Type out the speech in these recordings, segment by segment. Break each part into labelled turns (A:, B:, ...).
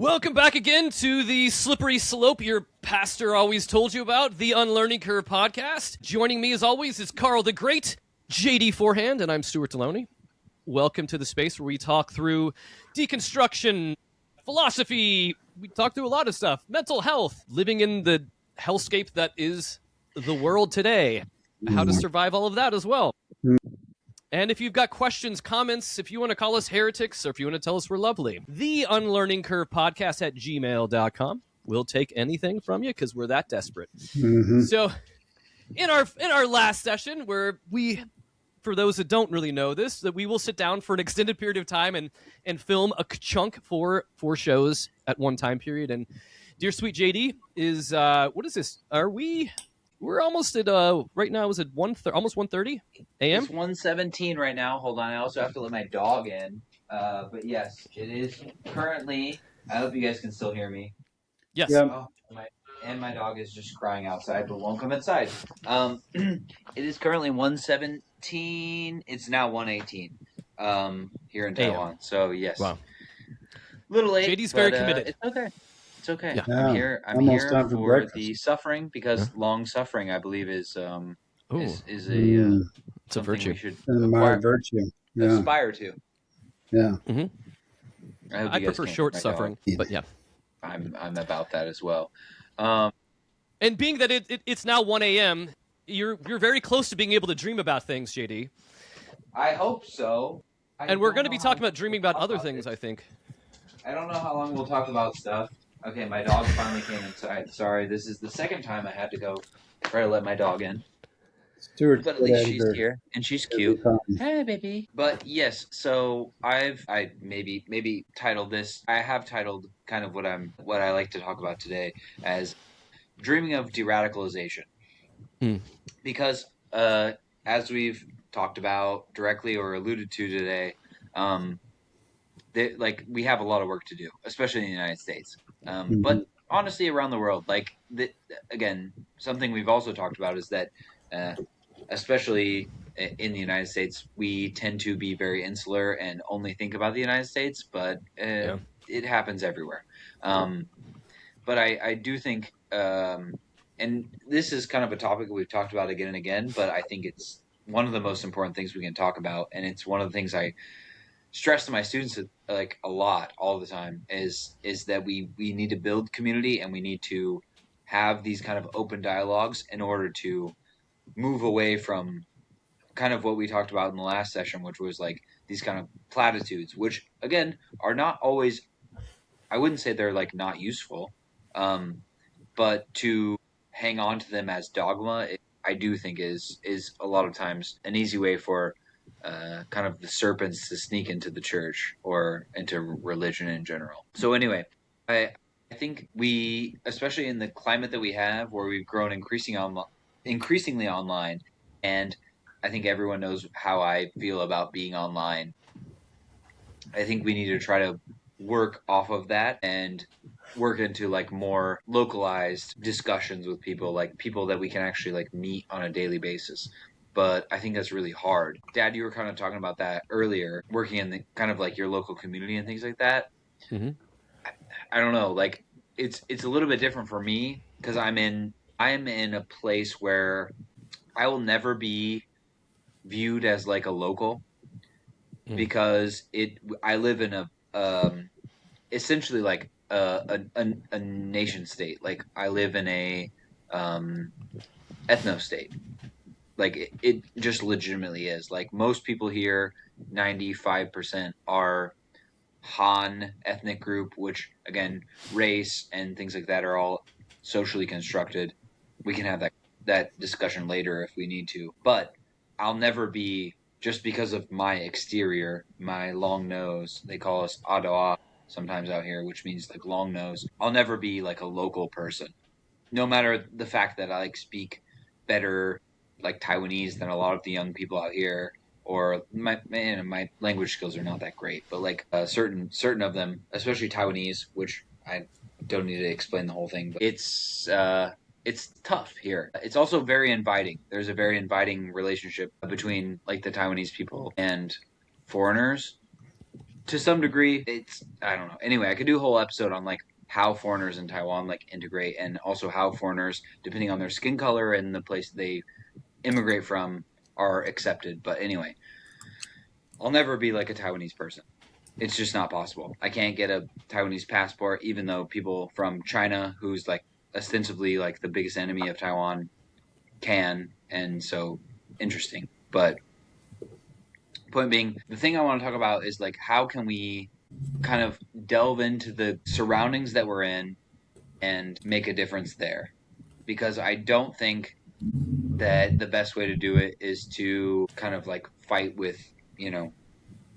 A: Welcome back again to the slippery slope your pastor always told you about, the Unlearning podcast. Joining me as always is Karl the Great, JD Forehand, and I'm Stuart Delony. Welcome to the space where we talk through deconstruction, philosophy, we talk through a lot of stuff, mental health, living in the hellscape that is the world today, how to survive all of that as well. And if you've got questions, comments, if you want to call us heretics, or if you want to tell us we're lovely, the Unlearning Podcast at gmail.com. We'll take anything from you because we're that desperate. Mm-hmm. So in our last session, where we, for those that don't really know this, that we will sit down for an extended period of time and film a chunk for 4 shows at one time period. And dear sweet JD is, what is this? We're almost at, right now, is it almost 1:30 a.m.?
B: It's 1:17 right now. Hold on, I also have to let my dog in. But yes, it is currently, I hope you guys can still hear me.
A: Yes.
C: Yep.
B: Oh, my dog is just crying outside, but won't come inside. It is currently 1:17. It's now 1:18 here in Taiwan. So, yes.
A: Wow.
B: Little late.
A: JD's very committed.
B: It's okay. It's okay.
A: Yeah.
B: I'm here for the suffering, because long suffering, I believe, is a
A: it's a virtue.
B: We should aspire to.
C: Yeah.
A: Mm-hmm. I prefer short suffering, but yeah.
B: I'm about that as well.
A: And being that it's now 1 a.m., you're very close to being able to dream about things, JD.
B: I hope so.
A: And we're going to be talking about dreaming about other things, I think.
B: I don't know how long we'll talk about stuff. Okay, my dog finally came inside. Sorry, this is the second time I had to go try to let my dog in.
C: Stuart,
B: but at least she's here and she's cute. Hey, baby. But yes, so I maybe titled this. I have titled kind of what I like to talk about today as dreaming of de-radicalization, because as we've talked about directly or alluded to today, we have a lot of work to do, especially in the United States. But honestly, around the world, again, something we've also talked about is that, especially in the United States, we tend to be very insular and only think about the United States, but it happens everywhere. But I do think, and this is kind of a topic we've talked about again and again, but I think it's one of the most important things we can talk about, and it's one of the things I stress to my students a lot all the time is that we need to build community, and we need to have these kind of open dialogues in order to move away from kind of what we talked about in the last session, which was like these kind of platitudes, which again are not always, I wouldn't say they're like not useful, but to hang on to them as dogma, I do think is a lot of times an easy way for kind of the serpents to sneak into the church or into religion in general. So anyway, I think we, especially in the climate that we have, where we've grown increasingly online, and I think everyone knows how I feel about being online, I think we need to try to work off of that and work into like more localized discussions with people, like people that we can actually like meet on a daily basis. But I think that's really hard. Dad, you were kind of talking about that earlier, working in the kind of like your local community and things like that. Mm-hmm. I don't know, like it's a little bit different for me, because I'm in a place where I will never be viewed as like a local, because I live in a essentially like a nation state. Like I live in a ethno state. Like it just legitimately is. Like most people here, 95% are Han ethnic group, which again, race and things like that are all socially constructed. We can have that discussion later if we need to. But I'll never be, just because of my exterior, my long nose. They call us Adoa sometimes out here, which means like long nose. I'll never be like a local person, no matter the fact that I like speak better like Taiwanese than a lot of the young people out here, or my language skills are not that great, but like certain of them, especially Taiwanese, which I don't need to explain the whole thing, but it's tough here. It's also very inviting. There's a very inviting relationship between like the Taiwanese people and foreigners. to some degree, I don't know. Anyway, I could do a whole episode on like how foreigners in Taiwan like integrate, and also how foreigners, depending on their skin color and the place they immigrate from, are accepted. But anyway, I'll never be like a Taiwanese person. It's just not possible. I can't get a Taiwanese passport, even though people from China, who's like ostensibly like the biggest enemy of Taiwan, can. And so interesting. But point being, the thing I want to talk about is like how can we kind of delve into the surroundings that we're in and make a difference there? Because I don't think that the best way to do it is to kind of like fight with, you know,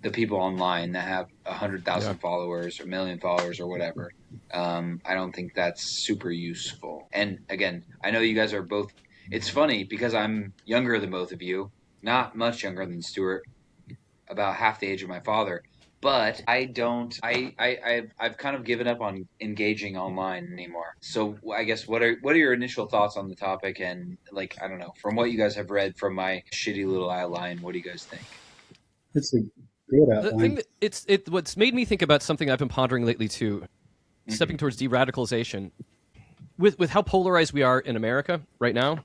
B: the people online that have 100,000 followers or 1,000,000 followers or whatever. I don't think that's super useful. And again, I know you guys are both. It's funny because I'm younger than both of you, not much younger than Stuart, about half the age of my father. But I don't. I've kind of given up on engaging online anymore. So I guess what are your initial thoughts on the topic? And like I don't know, from what you guys have read from my shitty little outline, what do you guys think?
C: It's a good
A: The
C: outline.
A: thing that what's made me think about something I've been pondering lately too, stepping towards de-radicalization, with how polarized we are in America right now,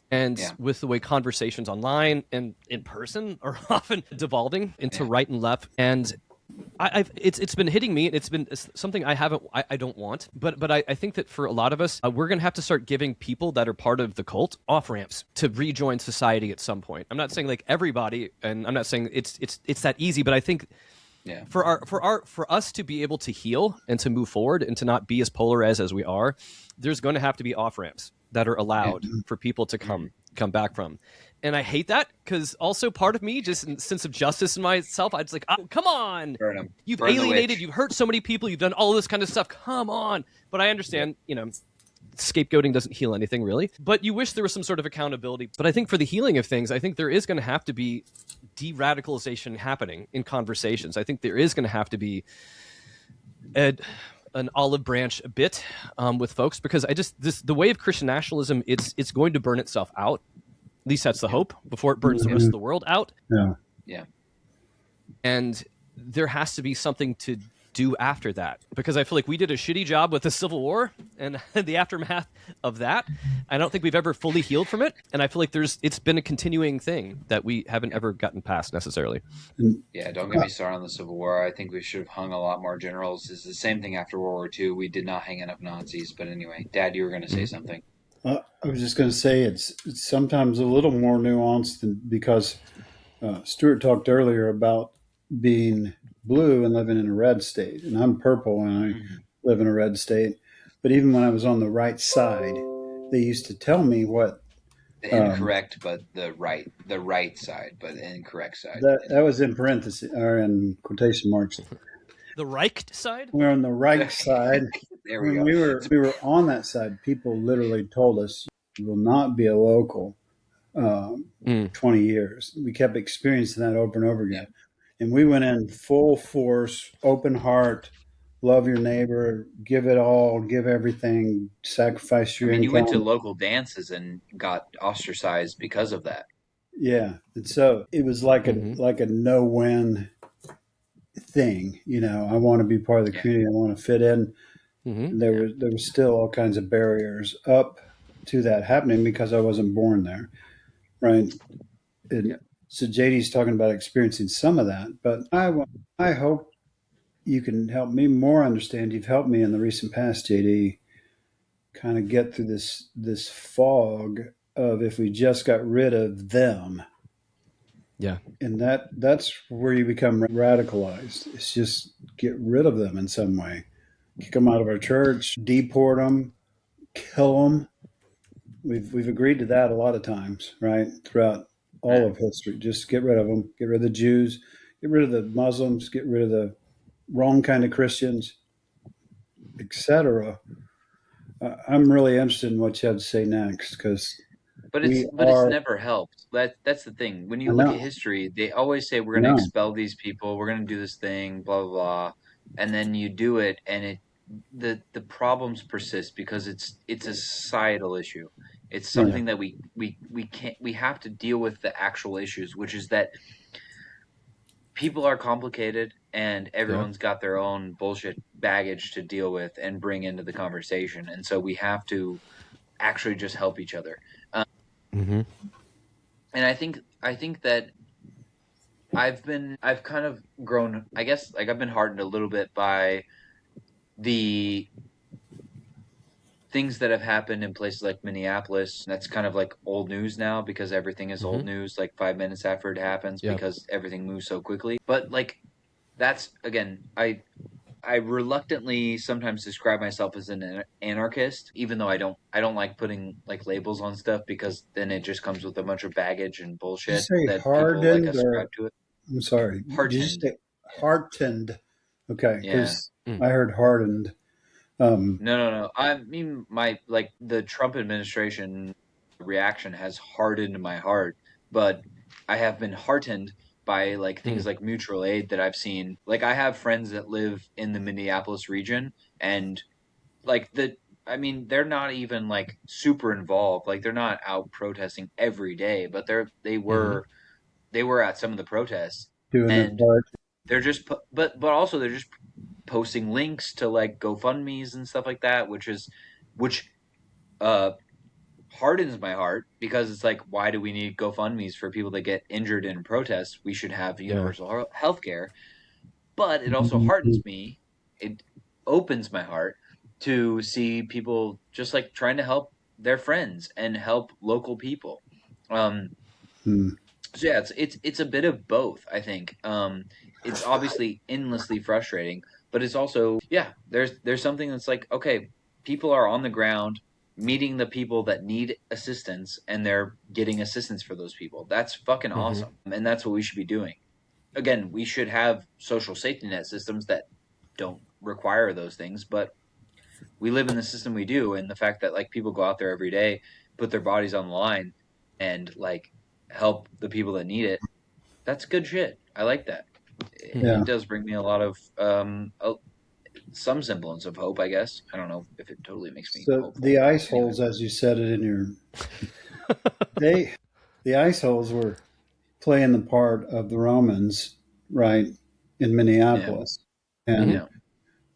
A: and with the way conversations online and in person are often devolving into right and left, and it's been hitting me. It's been something I don't want, but I think that for a lot of us, we're gonna have to start giving people that are part of the cult off ramps to rejoin society at some point. I'm not saying like everybody, and I'm not saying it's that easy, but I think for us to be able to heal and to move forward and to not be as polarized as we are, there's going to have to be off ramps that are allowed for people to come back from. And I hate that because also part of me, just in sense of justice in myself, I was like, oh, come on, you've alienated, you've hurt so many people, you've done all this kind of stuff. Come on. But I understand, you know, scapegoating doesn't heal anything really, but you wish there was some sort of accountability. But I think for the healing of things, I think there is going to have to be de-radicalization happening in conversations. I think there is going to have to be an olive branch a bit with folks, because the way of Christian nationalism, it's going to burn itself out. At least that's the hope, before it burns the rest of the world out.
C: Yeah.
A: And there has to be something to do after that, because I feel like we did a shitty job with the Civil War and the aftermath of that. I don't think we've ever fully healed from it, and I feel like it's been a continuing thing that we haven't ever gotten past necessarily.
B: Yeah, don't get me started on the Civil War. I think we should have hung a lot more generals. It's the same thing after World War II. We did not hang enough Nazis. But anyway, Dad, you were going to say something.
C: I was just going to say it's sometimes a little more nuanced because Stuart talked earlier about being blue and living in a red state, and I'm purple and I live in a red state. But even when I was on the right side, they used to tell me what
B: the incorrect, but the right side, but the incorrect side.
C: That was in parentheses or in quotation marks.
A: The right side?
C: We're on the right side.
B: There we
C: when
B: go.
C: we were on that side, people literally told us, you will not be a local 20 years. We kept experiencing that over and over again. And we went in full force, open heart, love your neighbor, give it all, give everything, sacrifice your income.
B: You went to local dances and got ostracized because of that.
C: Yeah. And so it was like a no-win thing. You know, I want to be part of the community. I want to fit in. There was still all kinds of barriers up to that happening because I wasn't born there, right? So JD's talking about experiencing some of that, but I hope you can help me more understand. You've helped me in the recent past, JD, kind of get through this fog of if we just got rid of them.
A: Yeah.
C: And that's where you become radicalized. It's just get rid of them in some way. Kick them out of our church, deport them, kill them. We've agreed to that a lot of times, right? Throughout all of history. Just get rid of them. Get rid of the Jews. Get rid of the Muslims. Get rid of the wrong kind of Christians, etc. I'm really interested in what you have to say next, because
B: it's never helped. That's the thing. When you look at history, they always say we're going to expel these people. We're going to do this thing, blah blah blah, and then you do it, and the problems persist because it's a societal issue. It's something that we have to deal with the actual issues, which is that people are complicated and everyone's got their own bullshit baggage to deal with and bring into the conversation. And so we have to actually just help each other. And I think that I've kind of grown, I guess, like I've been hardened a little bit by the things that have happened in places like Minneapolis. That's kind of like old news now, because everything is old news like 5 minutes after it happens, because everything moves so quickly. But like, that's, again, I reluctantly sometimes describe myself as an anarchist, even though I don't like putting like labels on stuff, because then it just comes with a bunch of baggage and bullshit that people like ascribe to it.
C: I'm sorry.
B: Hardened.
C: Did you say heartened? Okay, because
B: Yeah.
C: I heard hardened.
B: No. I mean, the Trump administration reaction has hardened my heart, but I have been heartened by like things like mutual aid that I've seen. Like, I have friends that live in the Minneapolis region, and like they're not even like super involved. Like, they're not out protesting every day, but they were at some of the protests,
C: doing their part.
B: They're just but also they're just posting links to like GoFundMe's and stuff like that, which hardens my heart, because it's like, why do we need GoFundMe's for people that get injured in protests? We should have universal health care. But it also hardens me. It opens my heart to see people just like trying to help their friends and help local people. So yeah, it's a bit of both, I think. It's obviously endlessly frustrating, but it's also, there's something that's like, okay, people are on the ground meeting the people that need assistance, and they're getting assistance for those people. That's fucking awesome. And that's what we should be doing. Again, we should have social safety net systems that don't require those things, but we live in the system we do, and the fact that like people go out there every day, put their bodies on the line, and like help the people that need it, that's good shit. I like that. It does bring me a lot of some semblance of hope, I guess. I don't know if it totally makes me hopeful.
C: The ice holes, as you said it in your the ice holes were playing the part of the Romans, right, in Minneapolis. And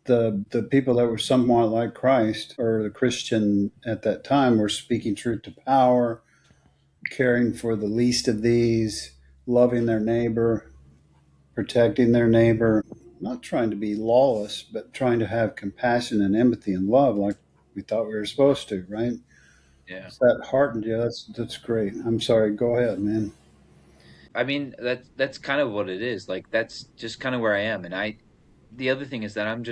C: the people that were somewhat like Christ, or the Christian at that time, were speaking truth to power, caring for the least of these, loving their neighbor, protecting their neighbor, not trying to be lawless, but trying to have compassion and empathy and love like we thought we were supposed to, right?
B: Yeah.
C: So that heartened you. That's great. I'm sorry. Go ahead, man.
B: I mean, that's kind of what it is. Like, that's just kind of where I am. And the other thing is that I'm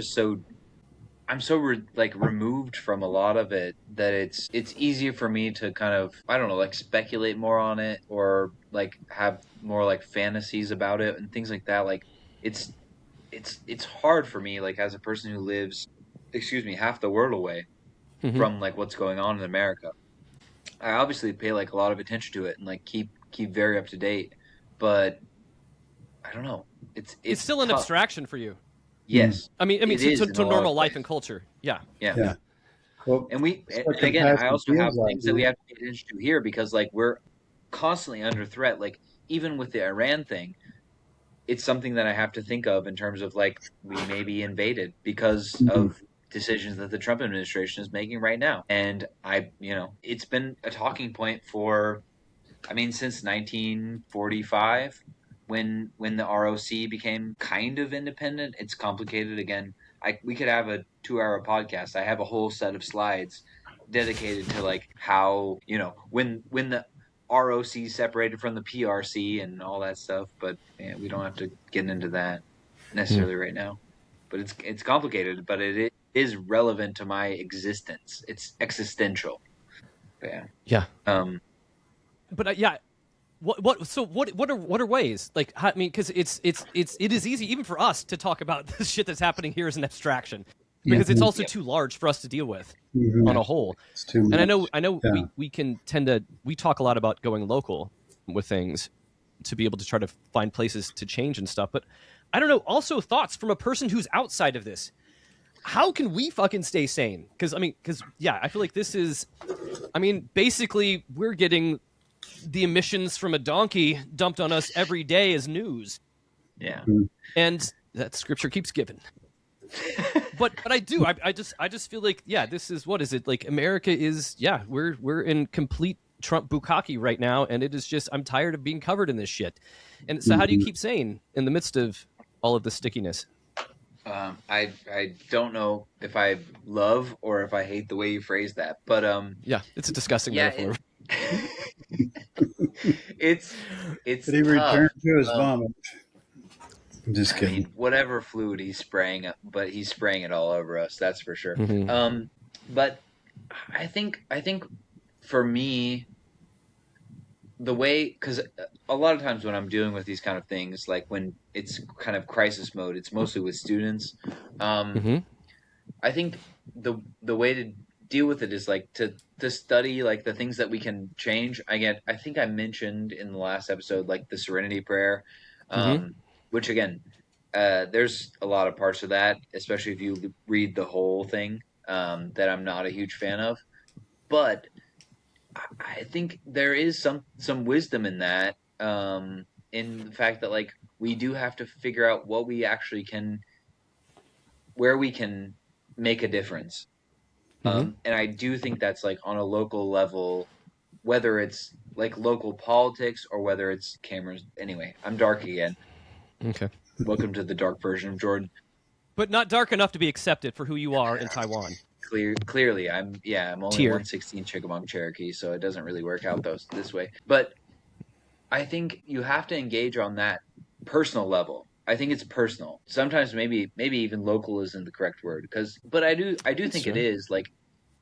B: so removed from a lot of it that it's easier for me to kind of, I don't know, like speculate more on it, or like have more like fantasies about it and things like that. Like, it's hard for me, like, as a person who lives, half the world away from like what's going on in America. I obviously pay like a lot of attention to it and like keep very up to date, but I don't know. It's
A: still
B: tough.
A: An abstraction for you.
B: Yes.
A: I mean, to normal life and culture. Yeah.
C: Well,
B: and again, I also have things that we have to pay attention to here, because like we're constantly under threat. Like, even with the Iran thing, it's something that I have to think of in terms of like, we may be invaded because of decisions that the Trump administration is making right now. And it's been a talking point for, since 1945, when the ROC became kind of independent. It's complicated. Again, we could have a 2-hour podcast. I have a whole set of slides dedicated to like how, when the ROC separated from the PRC and all that stuff, but we don't have to get into that necessarily right now. But it's complicated, but it is relevant to my existence. It's existential.
A: Yeah. But what are ways, like, I mean, because it is easy even for us to talk about the shit that's happening here as an abstraction, because it's also too large for us to deal with on a whole.
C: It's too much.
A: And I know we talk a lot about going local with things to be able to try to find places to change and stuff. But I don't know. Also, thoughts from a person who's outside of this. How can we fucking stay sane? Because I feel like this is, basically we're getting the emissions from a donkey dumped on us every day as news.
B: Yeah.
A: And that scripture keeps giving. but I do. I just feel like, yeah, this is, what is it? Like, America is, yeah, we're in complete Trump bukkake right now, and it is just, I'm tired of being covered in this shit. And so how do you keep sane in the midst of all of the stickiness?
B: I don't know if I love or if I hate the way you phrase that, but
A: yeah, it's a disgusting metaphor.
B: It's
C: Did he
B: tough.
C: return to his vomit? I'm just kidding.
B: I mean, whatever fluid he's spraying, but he's spraying it all over us. That's for sure. But I think for me, the way, because a lot of times when I'm dealing with these kind of things, like when it's kind of crisis mode, it's mostly with students. I think the way to deal with it is like to study like the things that we can change. I think I mentioned in the last episode like the Serenity Prayer, which again, there's a lot of parts of that, especially if you read the whole thing, that I'm not a huge fan of, but I think there is some wisdom in that, in the fact that like we do have to figure out what we actually can, where we can make a difference. And I do think that's like on a local level, whether it's like local politics or whether it's cameras. Anyway, I'm dark again.
A: Okay.
B: Welcome to the dark version of Jordan.
A: But not dark enough to be accepted for who you are in Taiwan.
B: Clearly, I'm only 1/16 Chickamauga Cherokee, so it doesn't really work out this way. But I think you have to engage on that personal level. I think it's personal. Sometimes maybe even local isn't the correct word, but I do think it is, like,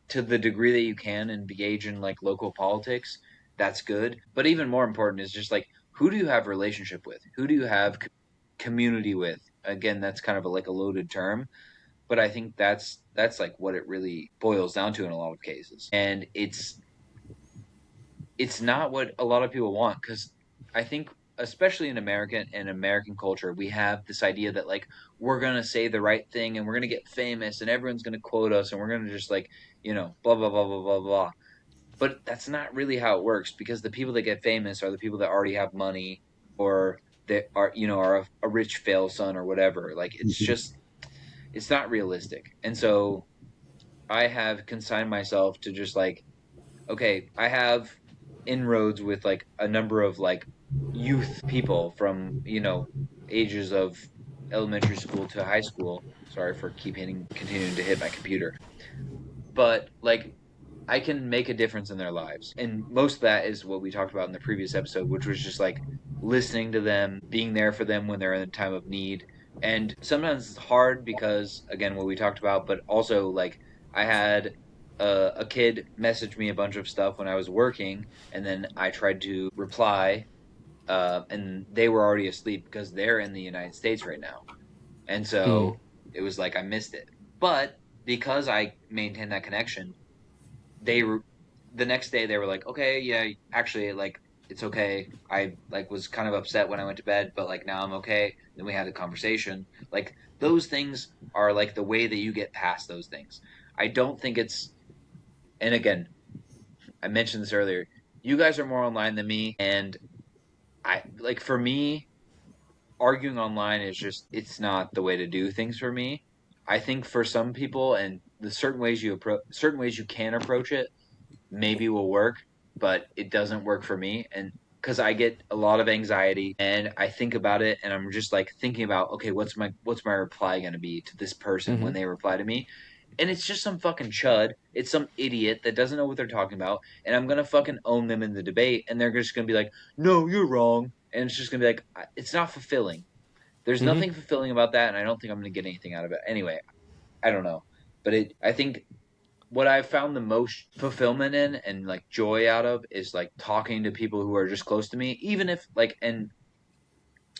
B: to the degree that you can engage in like local politics. That's good. But even more important is just like, who do you have a relationship with? Who do you have community with? Again, that's kind of like a loaded term, but I think that's like what it really boils down to in a lot of cases. And it's not what a lot of people want, because I think, especially in American culture, we have this idea that like we're gonna say the right thing and we're gonna get famous and everyone's gonna quote us and we're gonna just like, blah blah blah blah blah blah. But that's not really how it works, because the people that get famous are the people that already have money, or that are a rich fail son or whatever. Like, it's just, it's not realistic. And so I have consigned myself to just like, okay, I have inroads with like a number of like youth people from ages of elementary school to high school. Sorry for continuing to hit my computer, but like I can make a difference in their lives, and most of that is what we talked about in the previous episode, which was just like listening to them, being there for them when they're in a time of need. And sometimes it's hard because, again, what we talked about, but also like I had a kid message me a bunch of stuff when I was working, and then I tried to reply, and they were already asleep because they're in the United States right now. And so it was like I missed it. But because I maintained that connection, the next day they were like, okay, yeah, actually, like, it's okay. I like was kind of upset when I went to bed, but like now I'm okay. Then we had a conversation. Like, those things are like the way that you get past those things. I don't think it's, and again, I mentioned this earlier, you guys are more online than me, and I like, for me, arguing online is just, it's not the way to do things for me. I think for some people, and the certain ways you can approach it maybe will work, but it doesn't work for me. And because I get a lot of anxiety and I think about it, and I'm just like thinking about, okay, what's my reply going to be to this person when they reply to me? And it's just some fucking chud. It's some idiot that doesn't know what they're talking about, and I'm gonna fucking own them in the debate, and they're just gonna be like, no, you're wrong. And it's just gonna be like, it's not fulfilling. There's nothing fulfilling about that, and I don't think I'm gonna get anything out of it. Anyway, I don't know, but I think what I've found the most fulfillment in and like joy out of is like talking to people who are just close to me, even if like, and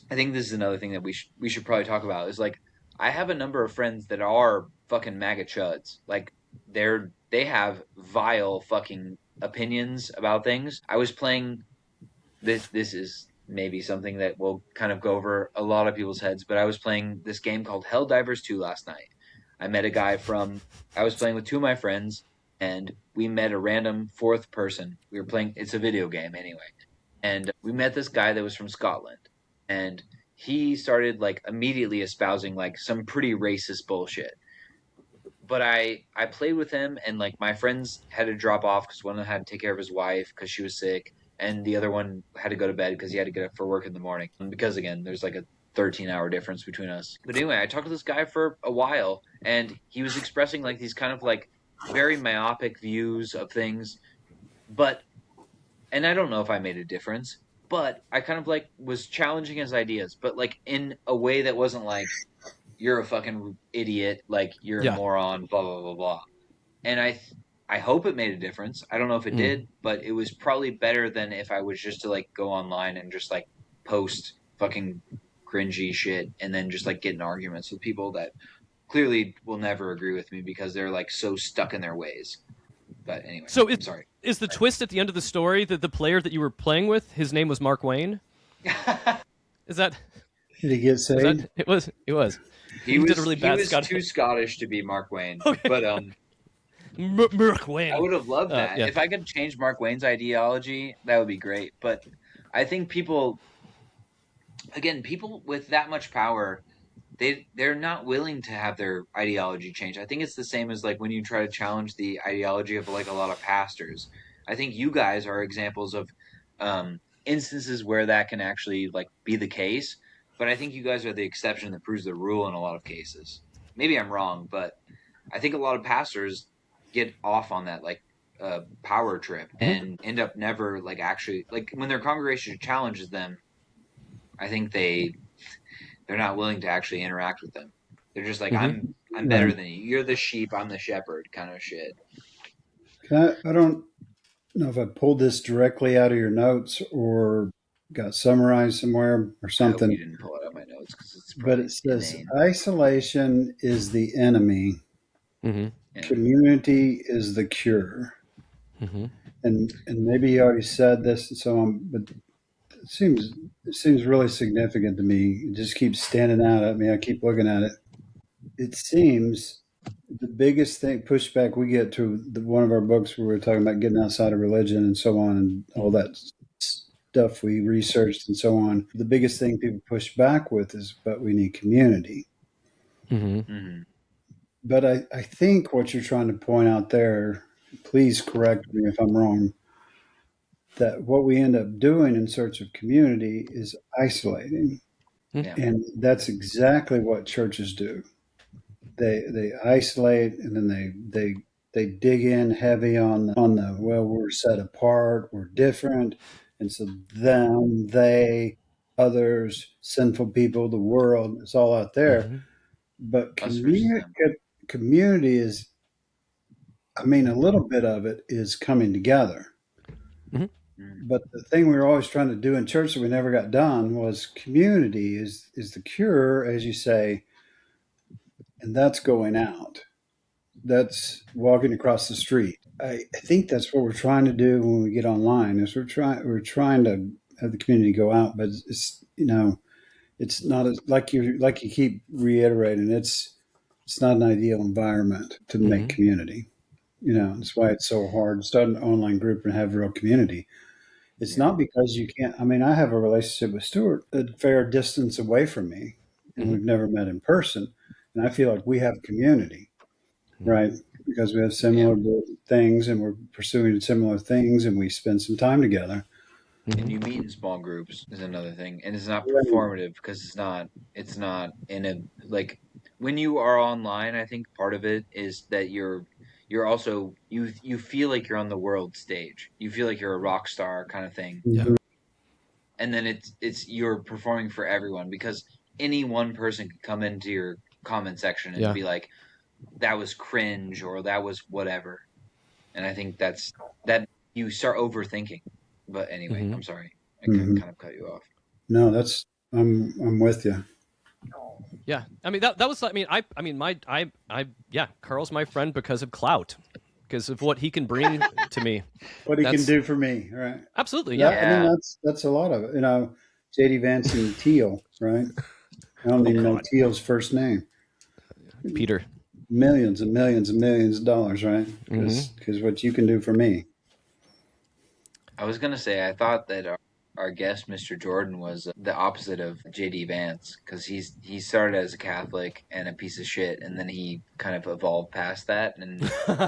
B: I think this is another thing that we should probably talk about, is like, I have a number of friends that are fucking MAGA chuds. Like, they have vile fucking opinions about things. I was playing this is maybe something that will kind of go over a lot of people's heads, but I was playing this game called Helldivers 2 last night. I met a guy I was playing with two of my friends, and we met a random fourth person. It's a video game anyway. And we met this guy that was from Scotland. And he started like immediately espousing like some pretty racist bullshit. But I played with him, and like my friends had to drop off because one of them had to take care of his wife because she was sick, and the other one had to go to bed because he had to get up for work in the morning. Because again, there's like a 13-hour difference between us. But anyway, I talked to this guy for a while, and he was expressing like these kind of like very myopic views of things. But, and I don't know if I made a difference, but I kind of like was challenging his ideas, but like in a way that wasn't like, you're a fucking idiot, like you're a moron, blah blah blah blah. And I hope it made a difference. I don't know if it did, but it was probably better than if I was just to like go online and just like post fucking cringy shit and then just like get in arguments with people that clearly will never agree with me because they're like so stuck in their ways. But anyway,
A: so
B: I'm sorry.
A: Is the twist at the end of the story that the player that you were playing with, his name was Mark Wayne? Is that?
C: Did he get saved?
A: It was.
B: He was
A: did a really bad
B: too Scottish to be Mark Wayne.
A: Okay.
B: But
A: Mark Wayne.
B: I would have loved that.
A: Yeah.
B: If I could change Mark Wayne's ideology, that would be great. But I think people with that much power, they're not willing to have their ideology changed. I think it's the same as like when you try to challenge the ideology of like a lot of pastors. I think you guys are examples of instances where that can actually like be the case. But I think you guys are the exception that proves the rule in a lot of cases. Maybe I'm wrong, but I think a lot of pastors get off on that like power trip and end up never like actually like when their congregation challenges them. I think they're not willing to actually interact with them. They're just like I'm better than you. You're the sheep, I'm the shepherd, kind of shit.
C: I don't know if I pulled this directly out of your notes or got summarized somewhere or something.
B: I hope you didn't pull it out of my notes because it's.
C: But it says
B: inane.
C: Isolation is the enemy. Community is the cure. And maybe you already said this and so on, but it seems really significant to me. It just keeps standing out at me. I keep looking at it. It seems the biggest thing pushback we get to one of our books where we're talking about getting outside of religion and so on and all that stuff we researched and so on. The biggest thing people push back with is, but we need community. But I think what you're trying to point out there, please correct me if I'm wrong, that what we end up doing in search of community is isolating. And that's exactly what churches do. They isolate and then they dig in heavy on the well, we're set apart, we're different. And so them, they, others, sinful people, the world, it's all out there. But community is, I mean, a little bit of it is coming together. But the thing we were always trying to do in church that we never got done was community is the cure, as you say, and that's going out. That's walking across the street. I think that's what we're trying to do when we get online. Is we're trying to have the community go out, but it's it's not as like you keep reiterating. It's not an ideal environment to make community. That's why it's so hard to start an online group and have real community. It's not because you can't. I mean, I have a relationship with Stuart a fair distance away from me, and we've never met in person. And I feel like we have community, right? Because we have similar things and we're pursuing similar things and we spend some time together.
B: And you meet in small groups is another thing. And it's not performative because it's not in a, like when you are online, I think part of it is that you're also, you feel like you're on the world stage. You feel like you're a rock star kind of thing. And then it's you're performing for everyone because any one person could come into your comment section and be like, that was cringe or that was whatever. And I think that you start overthinking. But anyway, I'm sorry. I kind of cut you off.
C: No, I'm with you.
A: Yeah. I mean that was Karl's my friend because of clout. Because of what he can bring to me.
C: What he can do for me, right?
A: Absolutely, yeah.
C: I mean that's a lot of it. JD Vance and Teal, right? I don't even know Teal's first name.
A: Peter.
C: Millions and millions and millions of dollars, right? Because what you can do for me.
B: I was going to say, I thought that our guest, Mr. Jordan, was the opposite of J.D. Vance, because he started as a Catholic and a piece of shit, and then he kind of evolved past that. And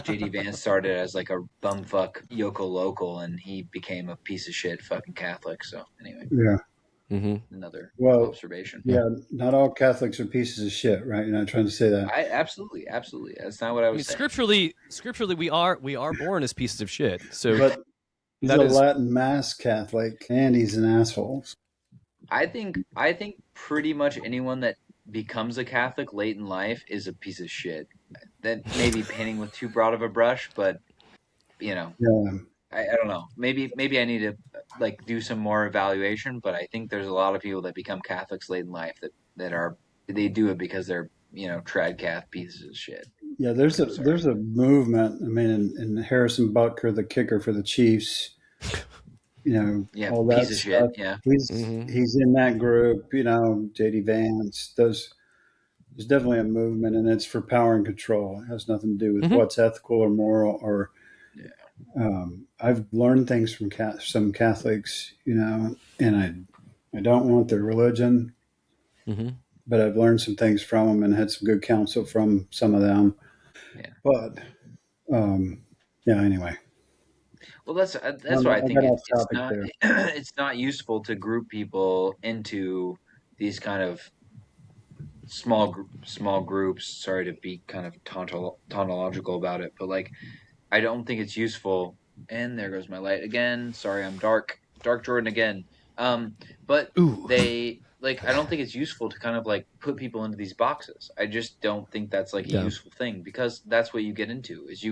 B: J.D. Vance started as like a bumfuck Yoko local, and he became a piece of shit fucking Catholic. So anyway,
C: Yeah.
B: Another
C: Well,
B: observation.
C: yeah, not all Catholics are pieces of shit, right? You're not trying to say that.
B: Absolutely. That's not what I was saying.
A: Scripturally, we are born as pieces of shit. So,
C: but he's a Latin Mass Catholic, and he's an asshole.
B: I think pretty much anyone that becomes a Catholic late in life is a piece of shit. That may be painting with too broad of a brush, but you know,
C: Yeah.
B: I don't know. Maybe I need to like do some more evaluation, but I think there's a lot of people that become Catholics late in life that they do it because they're trad cath pieces of shit.
C: Yeah, there's a movement. I mean, in Harrison Butker, the kicker for the Chiefs, all that
B: piece of
C: stuff.
B: Shit. Yeah,
C: he's in that group. J.D. Vance. There's definitely a movement, and it's for power and control. It has nothing to do with what's ethical or moral. Or I've learned things from some Catholics, and I don't want their religion, but I've learned some things from them and had some good counsel from some of them. Yeah. But anyway.
B: Well, that's why I think it's not useful to group people into these kind of small groups. Sorry to be kind of tautological about it, but like I don't think it's useful. And there goes my light again. Sorry, I'm dark Jordan again. But they I don't think it's useful to kind of like put people into these boxes. I just don't think that's like a useful thing, because that's what you get into is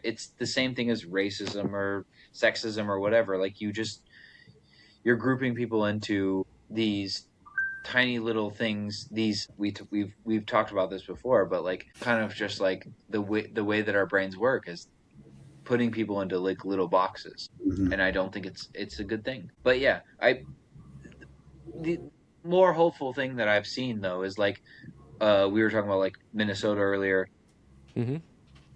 B: it's the same thing as racism or sexism or whatever. Like you're grouping people into these tiny little things. We've talked about this before, but like kind of just like the way that our brains work is putting people into like little boxes, and I don't think it's a good thing. But yeah, the more hopeful thing that I've seen though is like we were talking about like Minnesota earlier,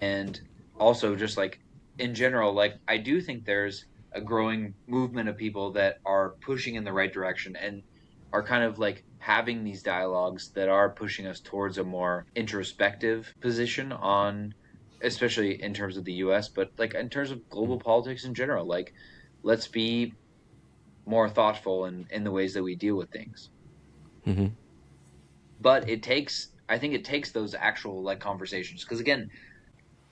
B: and also just like in general, like I do think there's a growing movement of people that are pushing in the right direction and are kind of like having these dialogues that are pushing us towards a more introspective position on, especially in terms of the US, but like in terms of global politics in general. Like, let's be more thoughtful in the ways that we deal with things. But I think it takes those actual like conversations, because again,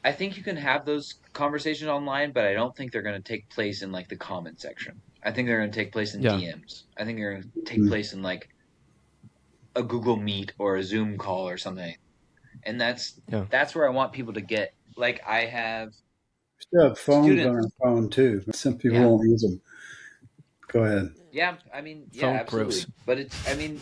B: I think you can have those conversations online, but I don't think they're going to take place in like the comment section. I think they're going to take place in DMs. I think they're going to take place in like a Google Meet or a Zoom call or something. And that's where I want people to get. Like I have
C: still have phones on our phone too. Some people won't use them. Go ahead.
B: Yeah, I mean, phone absolutely. Gross. But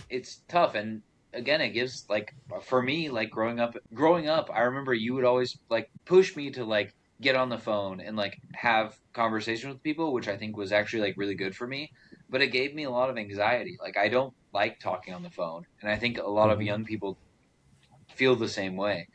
B: it's tough, and again, it gives like for me, like growing up, I remember you would always like push me to like get on the phone and like have conversations with people, which I think was actually like really good for me. But it gave me a lot of anxiety. Like I don't like talking on the phone, and I think a lot of young people feel the same way,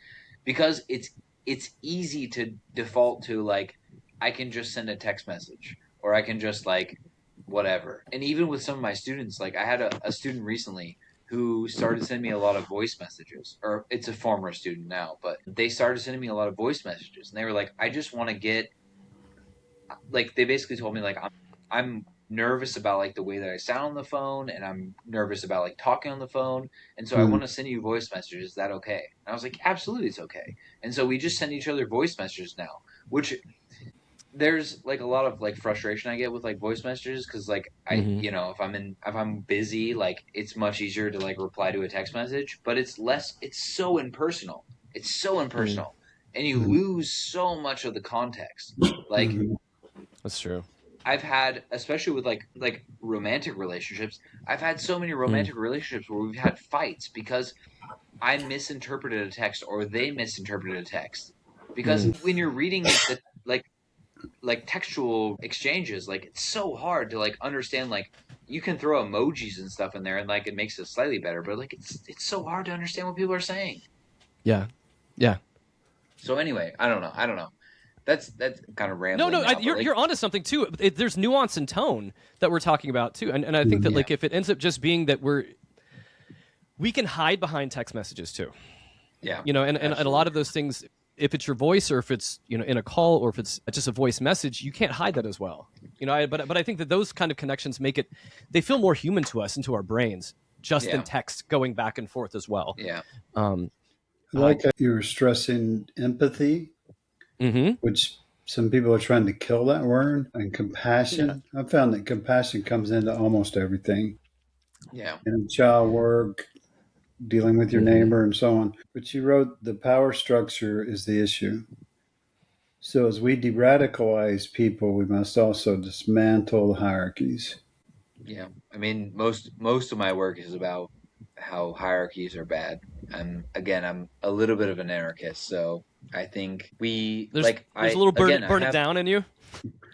B: because it's easy to default to like I can just send a text message, or I can just like whatever. And even with some of my students, like I had a student recently who started sending me a lot of voice messages, or it's a former student now, but they started sending me a lot of voice messages, and they were like, I just want to get, like, they basically told me like I'm nervous about like the way that I sound on the phone, and I'm nervous about like talking on the phone, and so I want to send you voice messages. Is that okay? And I was like, absolutely, it's okay. And so we just send each other voice messages now, which there's like a lot of like frustration I get with like voice messages, because like I if I'm busy, like it's much easier to like reply to a text message, but it's so impersonal, and you lose so much of the context. Like
A: that's true.
B: I've had, especially with like romantic relationships, I've had so many romantic relationships where we've had fights because I misinterpreted a text or they misinterpreted a text, because when you're reading the like textual exchanges, like it's so hard to like understand. Like you can throw emojis and stuff in there and like it makes it slightly better, but like it's so hard to understand what people are saying.
A: Yeah.
B: So anyway, I don't know. That's kind of rambling.
A: No,
B: now,
A: you're onto something too. There's nuance and tone that we're talking about too, and I think that like if it ends up just being that we can hide behind text messages too.
B: Yeah,
A: and a lot of those things, if it's your voice or if it's in a call or if it's just a voice message, you can't hide that as well. But I think that those kind of connections they feel more human to us and to our brains just in text going back and forth as well.
B: Yeah.
C: Like you were stressing empathy, which some people are trying to kill that word, and compassion. I found that compassion comes into almost everything.
B: Yeah.
C: In child work, dealing with your neighbor and so on. But you wrote the power structure is the issue. So as we de-radicalize people, we must also dismantle the hierarchies.
B: Yeah. I mean, most of my work is about how hierarchies are bad. I'm a little bit of an anarchist, so I think
A: there's a little burn it down in you.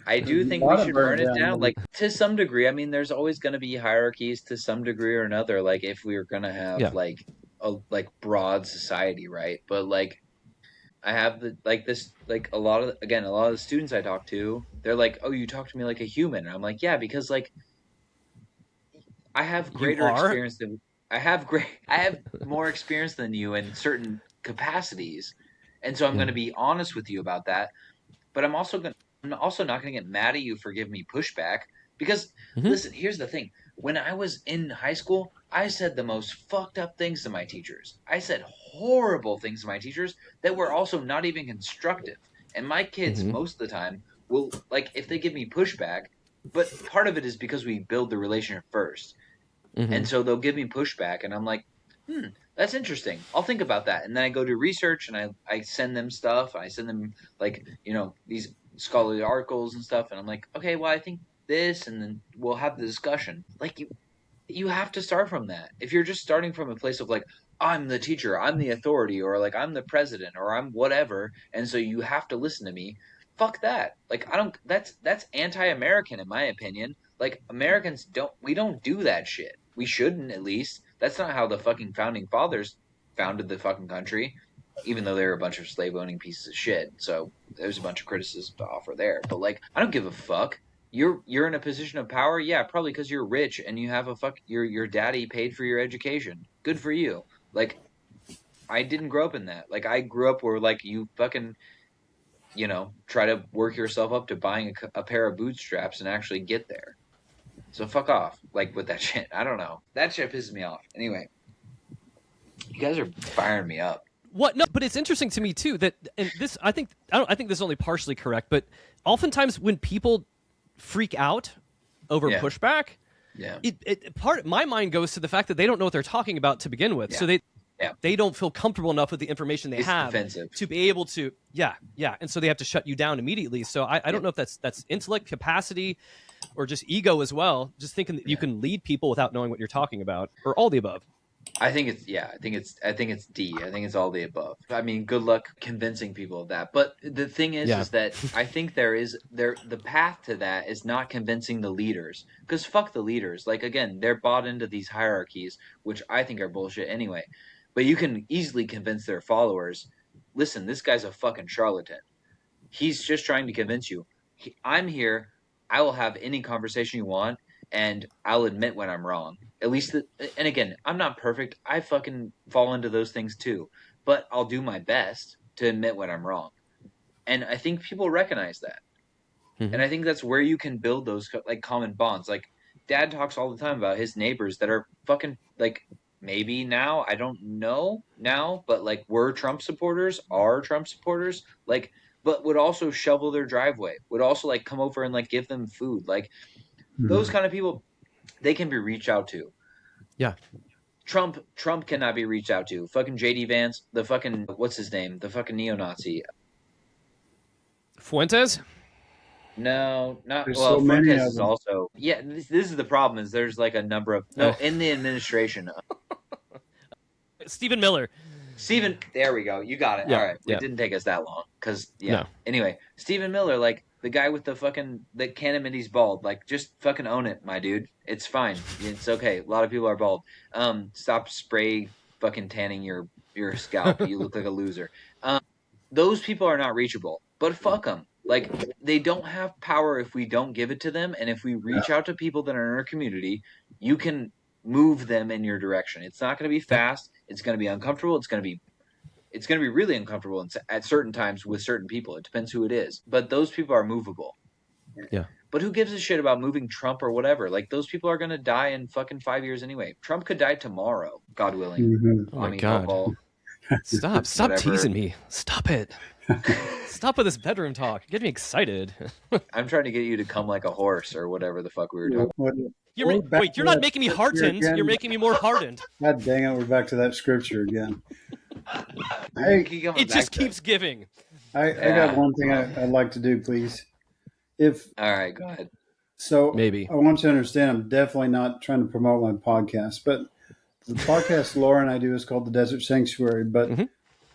B: I do think we should burn it down, like to some degree. I mean, there's always going to be hierarchies to some degree or another. Like if we were going to have like a broad society, right? But like I have a lot of the students I talk to, they're like, "Oh, you talk to me like a human." And I'm like, "Yeah, because like I have greater experience than I have more experience than you in certain capacities, and so I'm going to be honest with you about that. But I'm also not going to get mad at you for giving me pushback because listen, here's the thing: when I was in high school, I said the most fucked up things to my teachers. I said horrible things to my teachers that were also not even constructive. And my kids, most of the time, will like if they give me pushback. But part of it is because we build the relationship first. And so they'll give me pushback, and I'm like, that's interesting. I'll think about that. And then I go do research, and I send them stuff. I send them, like, these scholarly articles and stuff. And I'm like, okay, well, I think this, and then we'll have the discussion. Like, you have to start from that. If you're just starting from a place of, like, I'm the teacher, I'm the authority, or, like, I'm the president, or I'm whatever, and so you have to listen to me, fuck that. Like, that's anti-American, in my opinion. Like, Americans we don't do that shit. We shouldn't, at least. That's not how the fucking founding fathers founded the fucking country, even though they were a bunch of slave-owning pieces of shit. So there's a bunch of criticism to offer there. But, like, I don't give a fuck. You're in a position of power? Yeah, probably because you're rich and you have your daddy paid for your education. Good for you. Like, I didn't grow up in that. Like, I grew up where, like, you fucking, try to work yourself up to buying a pair of bootstraps and actually get there. So fuck off, like, with that shit. I don't know. That shit pisses me off. Anyway, you guys are firing me up.
A: What? No, but it's interesting to me too that, and this, I think this is only partially correct, but oftentimes when people freak out over pushback, my mind goes to the fact that they don't know what they're talking about to begin with, so they don't feel comfortable enough with the information they have to be able to, and so they have to shut you down immediately. So I don't know if that's intellect, capacity, or just ego as well. Just thinking that you can lead people without knowing what you're talking about, or all the above.
B: I think it's D. I think it's all the above. I mean, good luck convincing people of that. But the thing is that I think the path to that is not convincing the leaders, because fuck the leaders. Like, again, they're bought into these hierarchies, which I think are bullshit anyway. But you can easily convince their followers, listen, this guy's a fucking charlatan. He's just trying to convince you. I'm here. I will have any conversation you want, and I'll admit when I'm wrong. At least, and again, I'm not perfect. I fucking fall into those things too. But I'll do my best to admit when I'm wrong. And I think people recognize that. And I think that's where you can build those, like, common bonds. Like, Dad talks all the time about his neighbors that are fucking, like, maybe now, I don't know now, but, like, are Trump supporters, like, but would also shovel their driveway, would also, like, come over and, like, give them food. Like, those kind of people, they can be reached out to.
A: Yeah.
B: Trump cannot be reached out to. Fucking J.D. Vance, the fucking, what's his name? The fucking neo-Nazi.
A: Fuentes?
B: No, not,
C: there's
B: well,
C: so many
B: Fuentes
C: of
B: is
C: them.
B: also, this is the problem, is there's, like, a number of, in the administration.
A: Stephen Miller.
B: There we go. You got it. All right. It didn't take us that long. Because, Anyway, Stephen Miller, like, the guy with the fucking, that can't admit he's bald. Like, just fucking own it, my dude. It's fine. It's okay. A lot of people are bald. Stop spray fucking tanning your scalp. You look like a loser. Those people are not reachable. but fuck them. Like, they don't have power if we don't give it to them, and if we reach out to people that are in our community, you can move them in your direction. It's not going to be fast. It's going to be uncomfortable. It's going to be really uncomfortable at certain times with certain people. It depends who it is, but those people are movable.
A: Yeah.
B: But who gives a shit about moving Trump or whatever? Like, those people are going to die in fucking 5 years anyway. Trump could die tomorrow, God willing.
C: Mm-hmm.
A: Oh my God.
B: Football,
A: Stop
B: whatever.
A: teasing me. Stop it. Stop with this bedroom talk. Get me excited.
B: I'm trying to get you to come like a horse or whatever the fuck we were talking about.
A: Wait, you're not making me heartened. You're making me more hardened.
C: God dang it, we're back to that scripture again.
A: It just keeps giving.
C: I got one thing I'd like to do, please.
B: All right, go ahead.
C: So
A: maybe
C: I want you to understand, I'm definitely not trying to promote my podcast, but the podcast Laura and I do is called The Desert Sanctuary. But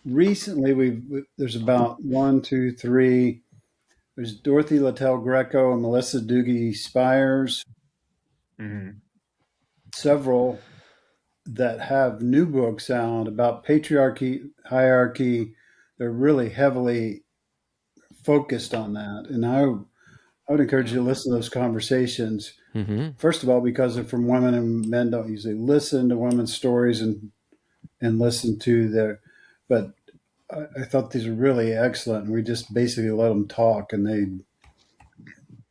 C: recently, there's about 1, 2, 3. There's Dorothy Littell Greco and Melissa Doogie Spires.
B: Mm-hmm.
C: Several that have new books out about patriarchy, hierarchy. They're really heavily focused on that. And I would encourage you to listen to those conversations.
A: Mm-hmm.
C: First of all, because they're from women, and men don't usually listen to women's stories and listen to their. But I thought these were really excellent. And we just basically let them talk, and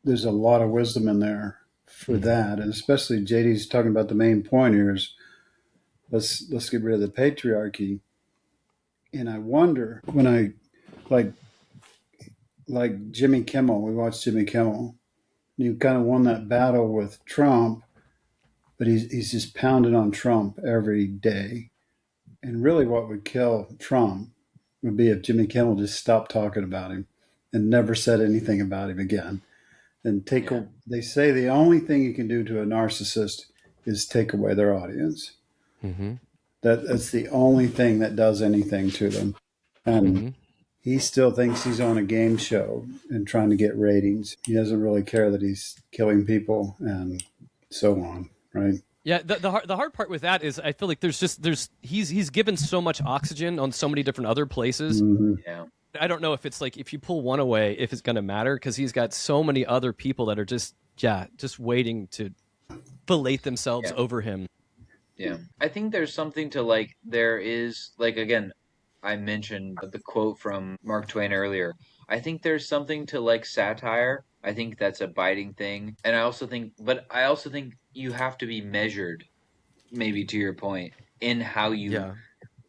C: there's a lot of wisdom in there for that. And especially JD's talking about the main point here is let's get rid of the patriarchy. And I wonder when I like Jimmy Kimmel, we watched Jimmy Kimmel. You kind of won that battle with Trump, but he's just pounding on Trump every day. And really what would kill Trump would be if Jimmy Kimmel just stopped talking about him and never said anything about him again. And they say the only thing you can do to a narcissist is take away their audience.
A: Mm-hmm.
C: That's the only thing that does anything to them. And he still thinks he's on a game show and trying to get ratings. He doesn't really care that he's killing people and so on, right?
A: Yeah, the hard part with that is I feel like he's given so much oxygen on so many different other places.
C: Mm-hmm.
B: Yeah.
A: I don't know if it's like if you pull one away, if it's going to matter, because he's got so many other people that are just waiting to fillet themselves over him.
B: Yeah. I think there's something to there is again, I mentioned the quote from Mark Twain earlier. I think there's something to satire. I think that's a biting thing. And I also think you have to be measured, maybe to your point, in how you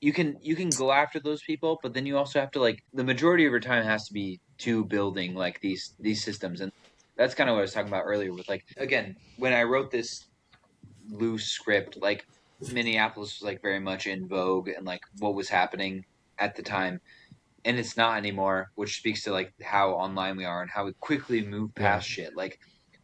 B: you can go after those people, but then you also have to the majority of your time has to be to building these systems. And that's kind of what I was talking about earlier with again, when I wrote this loose script, Minneapolis was very much in vogue and what was happening at the time, and it's not anymore, which speaks to how online we are and how we quickly move past shit.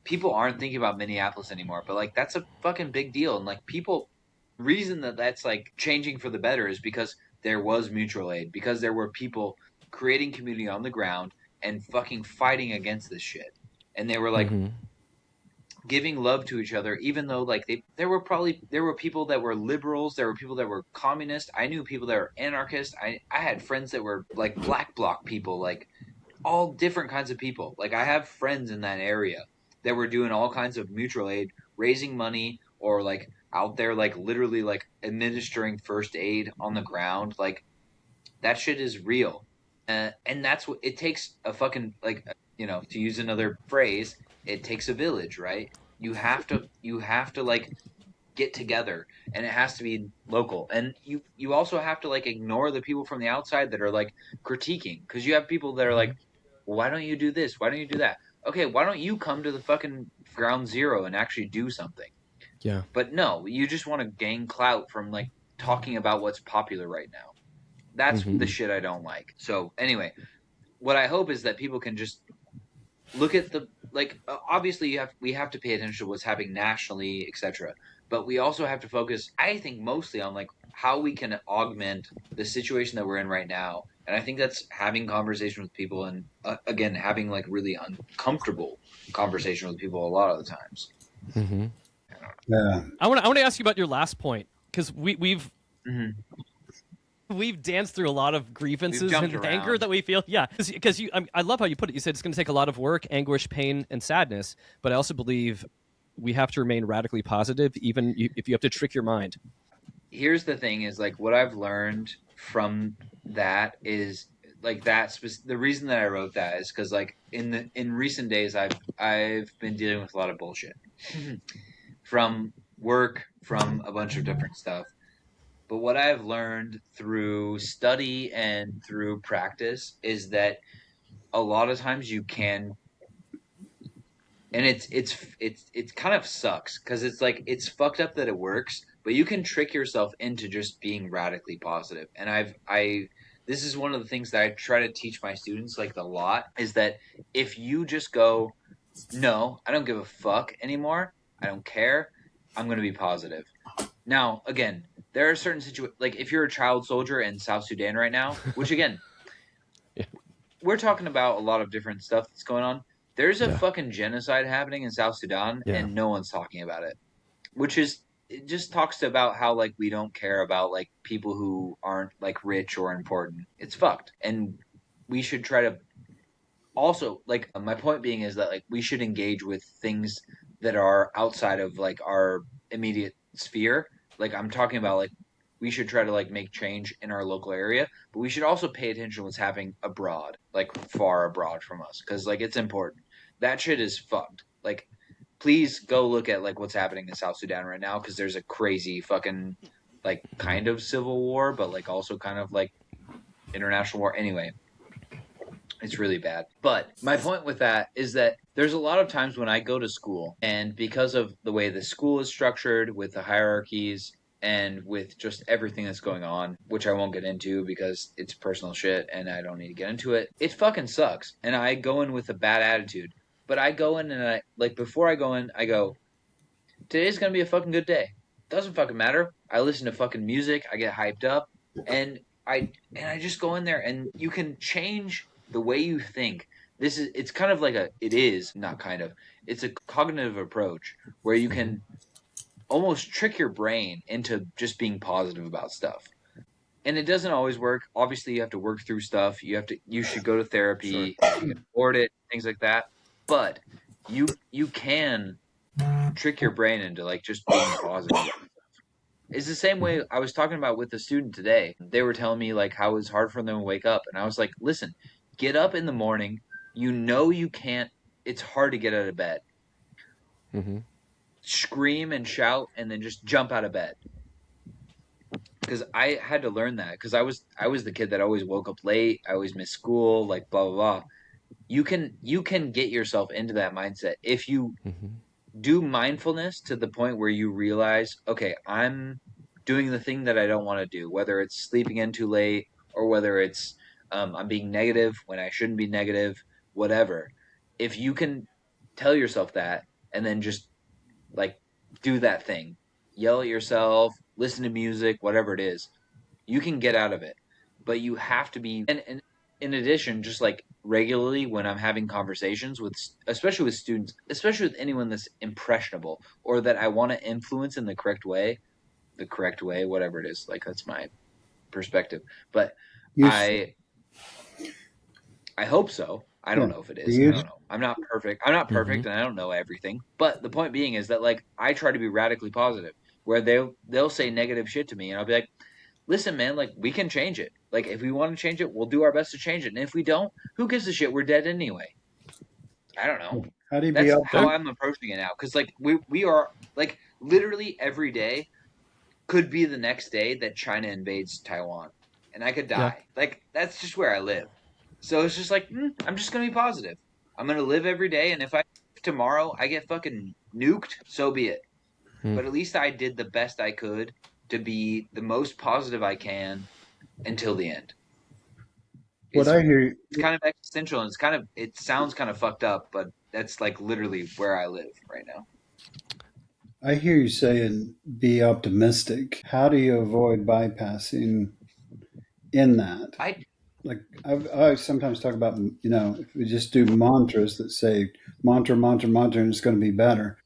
B: People aren't thinking about Minneapolis anymore, but that's a fucking big deal. And people, reason that's changing for the better is because there was mutual aid, because there were people creating community on the ground and fucking fighting against this shit, and they were giving love to each other, even though there were people that were liberals, there were people that were communist. I knew people that were anarchists. I had friends that were black bloc people, all different kinds of people. I have friends in that area that were doing all kinds of mutual aid, raising money, or out there literally administering first aid on the ground. That shit is real, and that's what it takes. A fucking to use another phrase, it takes a village, right? You have to get together, and it has to be local. And you also have to ignore the people from the outside that are critiquing, because you have people that are well, why don't you do this? Why don't you do that? Okay, why don't you come to the fucking ground zero and actually do something?
A: Yeah.
B: But no, you just want to gain clout from talking about what's popular right now. That's the shit I don't like. So anyway, what I hope is that people can just look at the obviously we have to pay attention to what's happening nationally, etc. But we also have to focus, I think, mostly on how we can augment the situation that we're in right now. And I think that's having conversation with people, and again, having really uncomfortable conversation with people a lot of the times.
A: Mm-hmm.
C: Yeah.
A: I want to ask you about your last point, because we've we've danced through a lot of grievances and anger that we feel. Yeah, because I love how you put it. You said it's going to take a lot of work, anguish, pain, and sadness. But I also believe we have to remain radically positive, even if you have to trick your mind.
B: Here's the thing: is like what I've learned from that is like the reason that I wrote that is because like in recent days I've been dealing with a lot of bullshit from work, from a bunch of different stuff. But what I've learned through study and through practice is that a lot of times you can, and it's kind of sucks because it's like it's fucked up that it works, but you can trick yourself into just being radically positive. And I this is one of the things that I try to teach my students like a lot is that if you just go, no, I don't give a fuck anymore, I don't care, I'm going to be positive. Now, again, there are certain situations, like if you're a child soldier in South Sudan right now, which again, we're talking about a lot of different stuff that's going on. There's a fucking genocide happening in South Sudan, and no one's talking about it, which is, it just talks about how like we don't care about like people who aren't like rich or important. It's fucked, and we should try to also like my point being is that like we should engage with things that are outside of like our immediate sphere. Like I'm talking about like we should try to like make change in our local area, but we should also pay attention to what's happening abroad, like far abroad from us, because like it's important. That shit is fucked. Like please go look at like what's happening in South Sudan right now, because there's a crazy fucking like kind of civil war, but like also kind of like international war. Anyway, it's really bad. But my point with that is that there's a lot of times when I go to school, and because of the way the school is structured with the hierarchies and with just everything that's going on, which I won't get into because it's personal shit and I don't need to get into it, it fucking sucks. And I go in with a bad attitude. But I go in and I, like, before I go in, I go, today's going to be a fucking good day. Doesn't fucking matter. I listen to fucking music. I get hyped up. And I just go in there, and you can change the way you think. It's kind of like it's a cognitive approach where you can almost trick your brain into just being positive about stuff. And it doesn't always work. Obviously, you have to work through stuff. You should go to therapy, if you can afford it, things like that. But you can trick your brain into like just being positive. It's the same way I was talking about with a student today. They were telling me like how it's hard for them to wake up, and I was like, listen, get up in the morning. You know you can't. It's hard to get out of bed.
A: Mm-hmm.
B: Scream and shout, and then just jump out of bed. Because I had to learn that, because I was the kid that always woke up late. I always missed school, like blah blah blah. You can get yourself into that mindset if you do mindfulness to the point where you realize, okay, I'm doing the thing that I don't want to do, whether it's sleeping in too late or whether it's I'm being negative when I shouldn't be negative, whatever. If you can tell yourself that and then just like do that thing, yell at yourself, listen to music, whatever it is, you can get out of it. But you have to be, and in addition, just like regularly when I'm having conversations with, especially with students, especially with anyone that's impressionable or that I want to influence in the correct way, whatever it is, like that's my perspective. But I hope so. I don't know if it is. I don't know. I'm not perfect. And I don't know everything. But the point being is that like I try to be radically positive, where they'll say negative shit to me, and I'll be like, listen, man, like we can change it. Like if we want to change it, we'll do our best to change it. And if we don't, who gives a shit? We're dead anyway. I don't know. That's how I'm approaching it now. Because like we are like literally every day could be the next day that China invades Taiwan, and I could die. Yeah. Like that's just where I live. So it's just like I'm just gonna be positive. I'm gonna live every day, and if tomorrow I get fucking nuked, so be it. But at least I did the best I could to be the most positive I can until the end.
C: What I hear,
B: it's kind of existential, and it sounds kind of fucked up, but that's like literally where I live right now.
C: I hear you saying be optimistic. How do you avoid bypassing in that? I sometimes talk about, if we just do mantras that say mantra, mantra, mantra, and it's going to be better.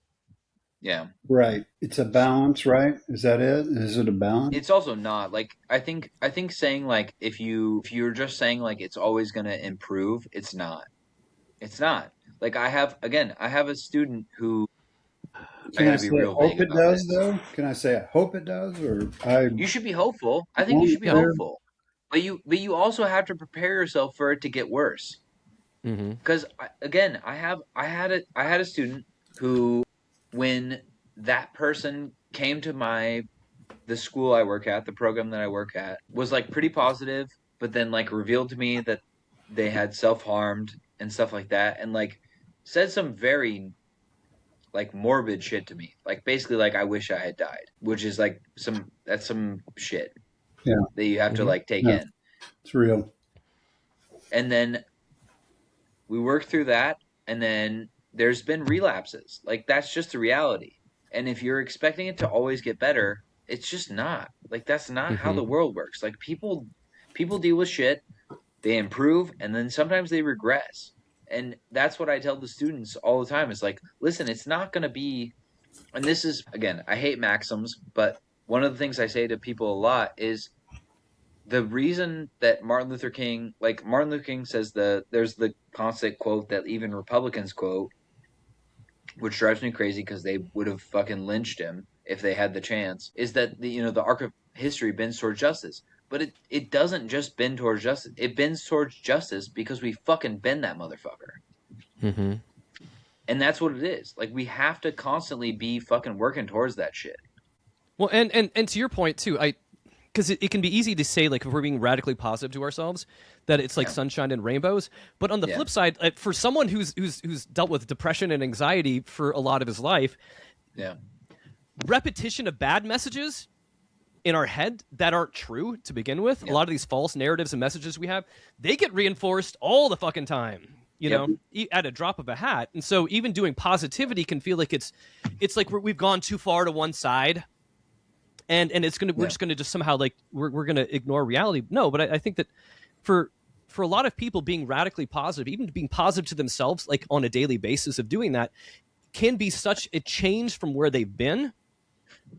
B: Yeah.
C: Right. It's a balance, right? Is that it? Is it a balance?
B: It's also not like I think saying like if you're just saying like it's always going to improve, it's not. It's not. Like I have a student who I
C: Can
B: got
C: I
B: to be
C: say I
B: real
C: hope
B: vague
C: it
B: about
C: does,
B: this.
C: though? Can I say I hope it does, or I
B: You should be hopeful. I think you
C: want
B: should be
C: there?
B: hopeful. But you also have to prepare yourself for it to get worse.
A: Mm-hmm.
B: Because again, I had a student who, when that person came to the school I work at, the program that I work at, was like pretty positive, but then like revealed to me that they had self-harmed and stuff like that, and like said some very like morbid shit to me. Like basically like I wish I had died, which is like that's some shit
C: Yeah,
B: that you have to
A: Mm-hmm.
B: like take
C: yeah,
B: in.
C: it's real.
B: And then we work through that, and then there's been relapses. Like that's just the reality. And if you're expecting it to always get better, it's just not. Like that's not how
A: Mm-hmm.
B: the world works. Like people deal with shit, they improve, and then sometimes they regress. And that's what I tell the students all the time. It's like, listen, it's not going to be, and this is again, I hate maxims, but one of the things I say to people a lot is the reason that Martin Luther King says there's the constant quote that even Republicans quote, which drives me crazy because they would have fucking lynched him if they had the chance, is that the arc of history bends towards justice. But it doesn't just bend towards justice. It bends towards justice because we fucking bend that motherfucker.
A: Mm-hmm.
B: And that's what it is. Like we have to constantly be fucking working towards that shit.
A: Well, and to your point too, because it can be easy to say, like, if we're being radically positive to ourselves, that it's like sunshine and rainbows. But on the flip side, for someone who's dealt with depression and anxiety for a lot of his life, repetition of bad messages in our head that aren't true to begin with, a lot of these false narratives and messages we have, they get reinforced all the fucking time. You know, at a drop of a hat. And so even doing positivity can feel like it's like we've gone too far to one side. And it's gonna we're just gonna just somehow like we're gonna ignore reality. No, but I think that for a lot of people, being radically positive, even being positive to themselves, like on a daily basis of doing that, can be such a change from where they've been.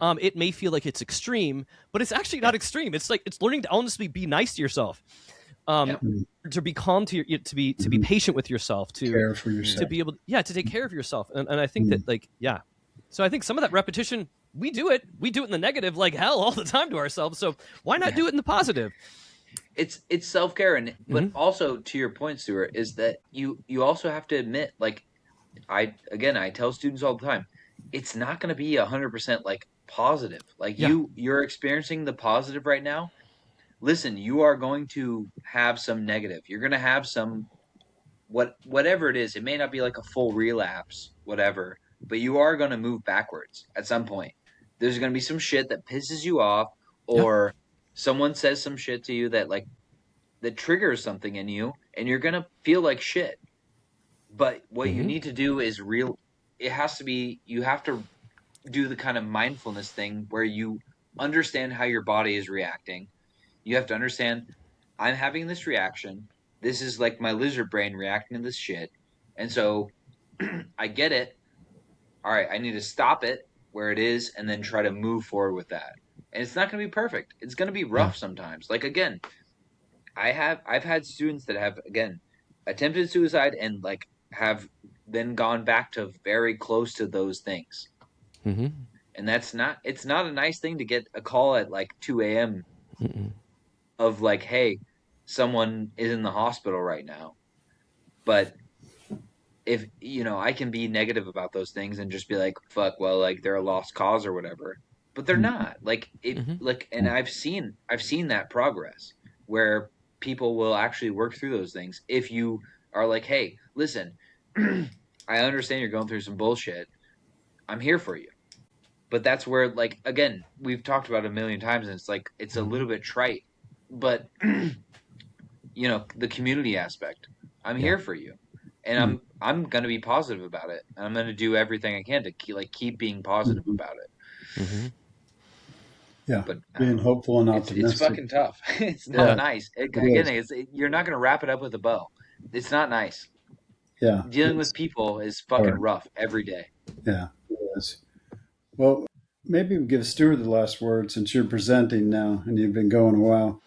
A: It may feel like it's extreme, but it's actually not extreme. It's like it's learning to honestly be nice to yourself, to be calm, to be patient with yourself, to
C: Care for yourself.
A: to be able to take care of yourself. And I think that so I think some of that repetition, we do it in the negative like hell all the time to ourselves. So why not do it in the positive?
B: It's self-care, and but also to your point, Stuart, is that you also have to admit, like I tell students all the time, it's not going to be 100% like positive. Like you're experiencing the positive right now. Listen, you are going to have some negative. You're going to have some whatever it is. It may not be like a full relapse, whatever, but you are going to move backwards at some point. There's going to be some shit that pisses you off, or someone says some shit to you that triggers something in you, and you're going to feel like shit. But what you need to do is it has to be, you have to do the kind of mindfulness thing where you understand how your body is reacting. You have to understand, I'm having this reaction. This is like my lizard brain reacting to this shit. And so I get it. All right, I need to stop it where it is and then try to move forward with that. And it's not going to be perfect. It's going to be rough sometimes. Like, again, I've had students that have, again, attempted suicide and like have then gone back to very close to those things.
A: Mm-hmm.
B: And it's not a nice thing to get a call at like 2 a.m. of like, hey, someone is in the hospital right now. But if, I can be negative about those things and just be like, fuck, well, like they're a lost cause or whatever. But they're not. Like and I've seen that progress where people will actually work through those things. If you are like, hey, listen, I understand you're going through some bullshit. I'm here for you. But that's where, like, again, we've talked about it a million times, and it's like, it's a little bit trite, but the community aspect. I'm here for you, and I'm going to be positive about it. And I'm going to do everything I can to keep being positive about it.
A: Mm-hmm.
C: Yeah,
B: But
C: being hopeful and optimistic.
B: It's fucking tough. It's not nice. You're not going to wrap it up with a bow. It's not nice.
C: Yeah,
B: Dealing with people is fucking rough every day.
C: Yeah, it is. Well, maybe we give Stuart the last word since you're presenting now and you've been going a while.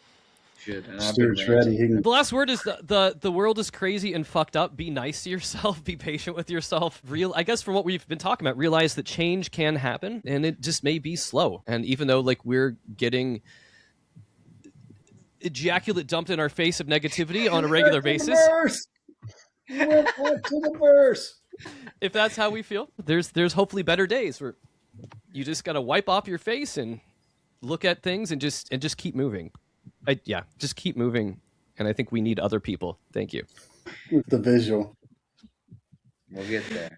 B: Should. And
C: Stuart's ready.
A: The last word is the world is crazy and fucked up. Be nice to yourself. Be patient with yourself. I guess from what we've been talking about, realize that change can happen and it just may be slow. And even though like we're getting ejaculate dumped in our face of negativity on a regular basis.
C: You went back to the verse.
A: If that's how we feel, there's hopefully better days where you just got to wipe off your face and look at things and just keep moving. Just keep moving. And I think we need other people. Thank you.
C: With the visual.
B: We'll get there.